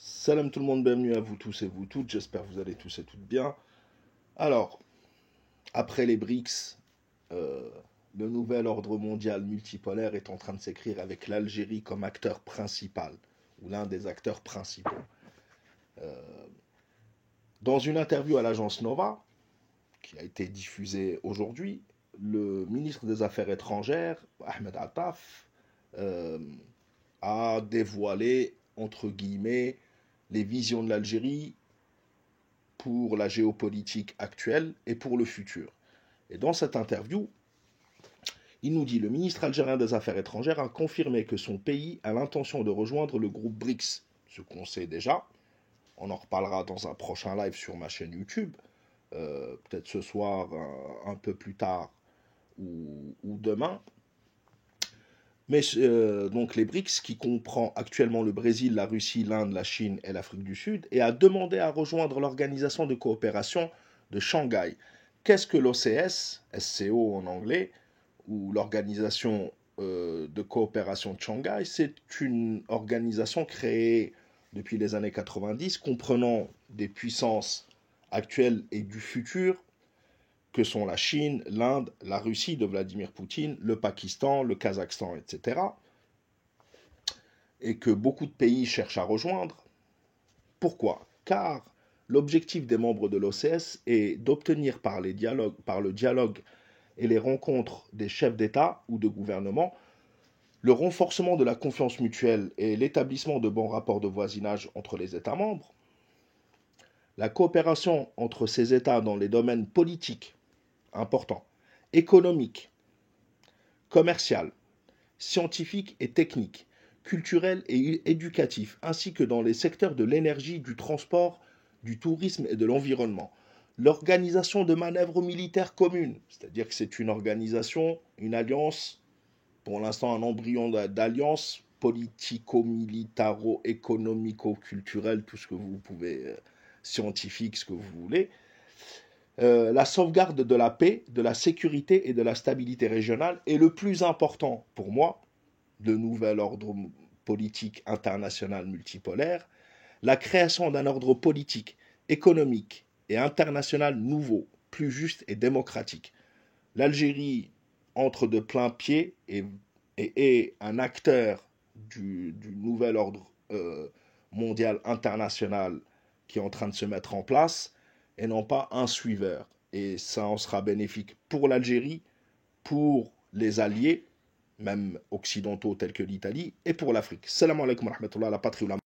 Salam tout le monde, bienvenue à vous tous et vous toutes, j'espère que vous allez tous et toutes bien. Alors, après les BRICS, euh, le nouvel ordre mondial multipolaire est en train de s'écrire avec l'Algérie comme acteur principal, ou l'un des acteurs principaux. Dans une interview à l'agence Nova, qui a été diffusée aujourd'hui, le ministre des Affaires étrangères, Ahmed Attaf, euh, a dévoilé, entre guillemets, les visions de l'Algérie pour la géopolitique actuelle et pour le futur. Et dans cette interview, il nous dit: le ministre algérien des Affaires étrangères a confirmé que son pays a l'intention de rejoindre le groupe BRICS, ce qu'on sait déjà. On en reparlera dans un prochain live sur ma chaîne YouTube, peut-être ce soir, un peu plus tard ou demain. Mais donc les BRICS, qui comprend actuellement le Brésil, la Russie, l'Inde, la Chine et l'Afrique du Sud, et a demandé à rejoindre l'organisation de coopération de Shanghai. Qu'est-ce que l'OCS, SCO en anglais, ou l'organisation de coopération de Shanghai? C'est une organisation créée depuis les années 90, comprenant des puissances actuelles et du futur, que sont la Chine, l'Inde, la Russie de Vladimir Poutine, le Pakistan, le Kazakhstan, etc., et que beaucoup de pays cherchent à rejoindre. Pourquoi? Car l'objectif des membres de l'OCS est d'obtenir par le dialogue et les rencontres des chefs d'État ou de gouvernement le renforcement de la confiance mutuelle et l'établissement de bons rapports de voisinage entre les États membres, la coopération entre ces États dans les domaines politiques, importants, économiques, commercial, scientifique et technique, culturel et éducatif, ainsi que dans les secteurs de l'énergie, du transport, du tourisme et de l'environnement. L'organisation de manœuvres militaires communes, c'est-à-dire que c'est une organisation, une alliance, pour l'instant un embryon d'alliance politico-militaro-économico-culturelle, tout ce que vous pouvez, scientifique, ce que vous voulez, la sauvegarde de la paix, de la sécurité et de la stabilité régionale, et le plus important pour moi, de nouvel ordre politique international multipolaire, la création d'un ordre politique, économique et international nouveau, plus juste et démocratique. L'Algérie entre de plein pied et est un acteur du nouvel ordre mondial international qui est en train de se mettre en place, et non pas un suiveur. Et ça en sera bénéfique pour l'Algérie, pour les alliés, même occidentaux tels que l'Italie, et pour l'Afrique. Salam alaikum wa rahmatullah, la patrie ou la